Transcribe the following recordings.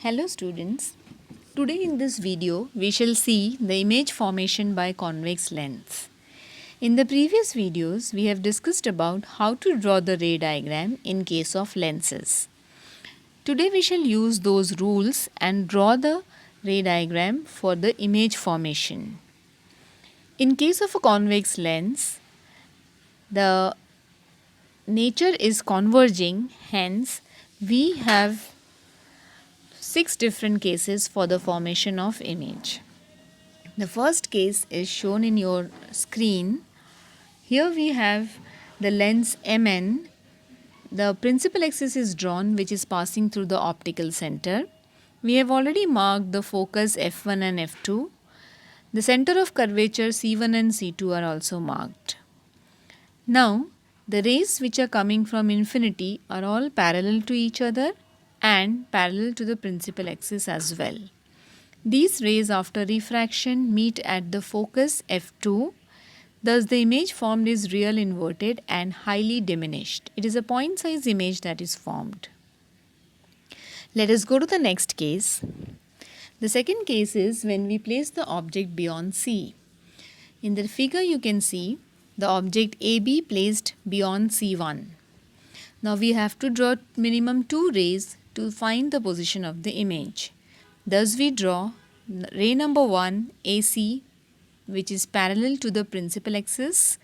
Hello students, today in this video we shall see the image formation by convex lens. In the previous videos we have discussed about how to draw the ray diagram in case of lenses. Today we shall use those rules and draw the ray diagram for the image formation. In case of a convex lens, the nature is converging, hence we have 6 different cases for the formation of image. The first case is shown in your screen. Here we have the lens MN. The principal axis is drawn, which is passing through the optical center. We have already marked the focus F1 and F2. The center of curvature C1 and C2 are also marked. Now, the rays which are coming from infinity are all parallel to each other and parallel to the principal axis as well. These rays after refraction meet at the focus F2. Thus the image formed is real inverted and highly diminished. It is a point size image that is formed. Let us go to the next case. The second case is when we place the object beyond C. In the figure you can see the object AB placed beyond C1. Now we have to draw minimum 2 rays to find the position of the image. Thus we draw ray number 1 AC, which is parallel to the principal axis,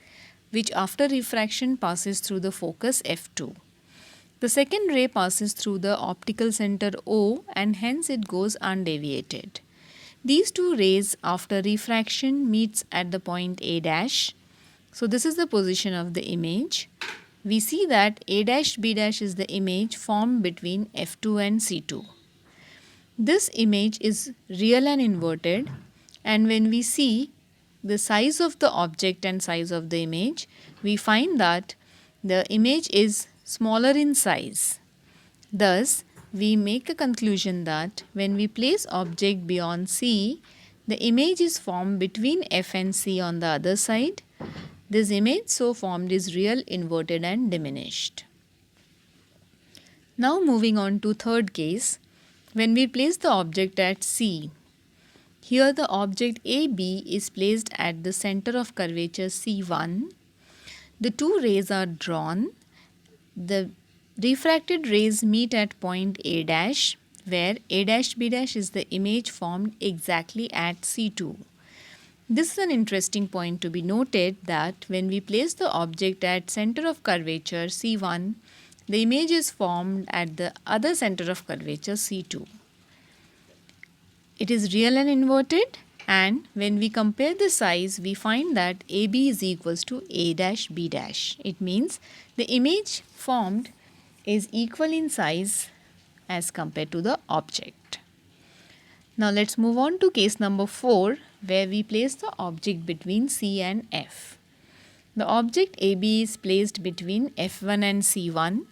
which after refraction passes through the focus F2. The second ray passes through the optical center O and hence it goes undeviated. These two rays after refraction meets at the point A dash. So this is the position of the image. We see that A dash B dash is the image formed between F2 and C2. This image is real and inverted, and when we see the size of the object and size of the image, we find that the image is smaller in size. Thus, we make a conclusion that when we place object beyond C, the image is formed between F and C on the other side. This image so formed is real, inverted and diminished. Now moving on to third case, when we place the object at C. Here the object AB is placed at the center of curvature C1. The two rays are drawn. The refracted rays meet at point A dash, where A dash B dash is the image formed exactly at C2. This is an interesting point to be noted that when we place the object at center of curvature C1, the image is formed at the other center of curvature C2. It is real and inverted, and when we compare the size, we find that AB is equals to A dash B dash. It means the image formed is equal in size as compared to the object. Now let's move on to case number 4, where we place the object between C and F. The object AB is placed between F1 and C1.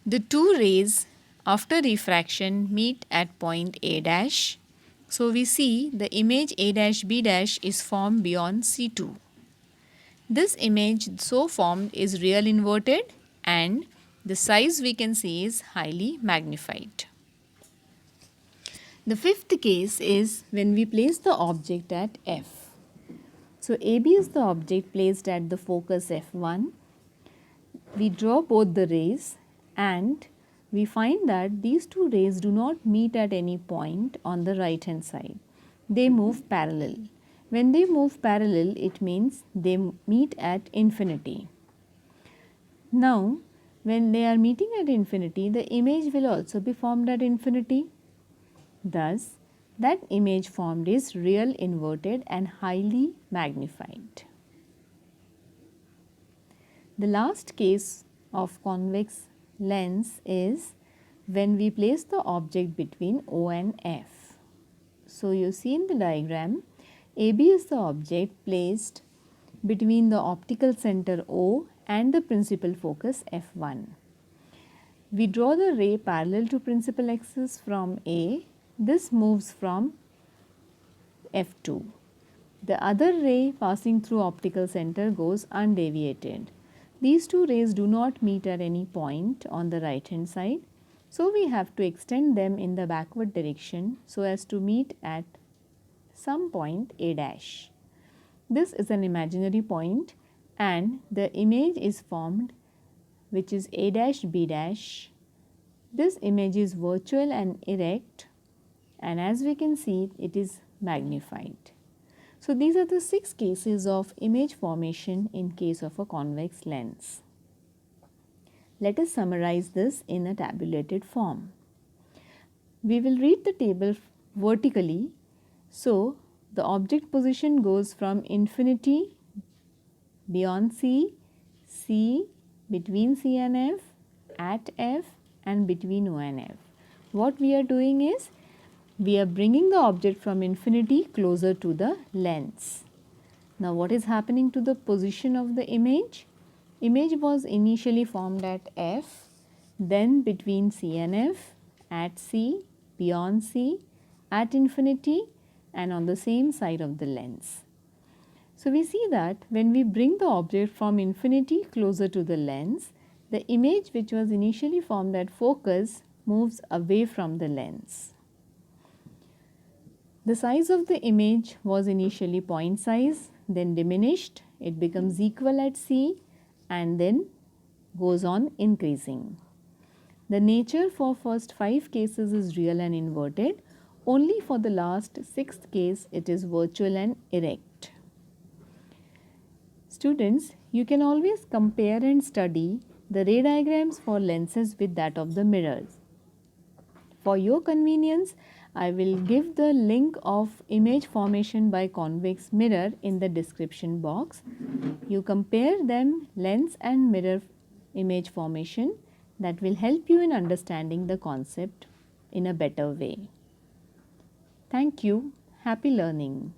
The two rays after refraction meet at point A dash. So we see the image A dash B dash is formed beyond C2. This image so formed is real inverted and the size we can see is highly magnified. The fifth case is when we place the object at F. So AB is the object placed at the focus F1. We draw both the rays and we find that these two rays do not meet at any point on the right hand side. They move parallel. When they move parallel, it means they meet at infinity. Now, when they are meeting at infinity, the image will also be formed at infinity. Thus, that image formed is real inverted and highly magnified. The last case of convex lens is when we place the object between O and F. So you see in the diagram, AB is the object placed between the optical center O and the principal focus F1. We draw the ray parallel to principal axis from A. This moves from F2. The other ray passing through optical center goes undeviated. These two rays do not meet at any point on the right hand side. So we have to extend them in the backward direction so as to meet at some point A dash. This is an imaginary point and the image is formed, which is A dash B dash. This image is virtual and erect, and as we can see, it is magnified. So these are the 6 cases of image formation in case of a convex lens. Let us summarize this in a tabulated form. We will read the table vertically. So the object position goes from infinity, beyond C, C, between C and F, at F, and between O and F. What we are doing is, we are bringing the object from infinity closer to the lens. Now what is happening to the position of the image? Image was initially formed at F, then between C and F, at C, beyond C, at infinity, and on the same side of the lens. So we see that when we bring the object from infinity closer to the lens, the image which was initially formed at focus moves away from the lens. The size of the image was initially point size, then diminished, it becomes equal at C and then goes on increasing. The nature for first 5 cases is real and inverted, only for the last 6th case it is virtual and erect. Students, you can always compare and study the ray diagrams for lenses with that of the mirrors. For your convenience, I will give the link of image formation by convex mirror in the description box. You compare them, lens and mirror image formation. That will help you in understanding the concept in a better way. Thank you. Happy learning.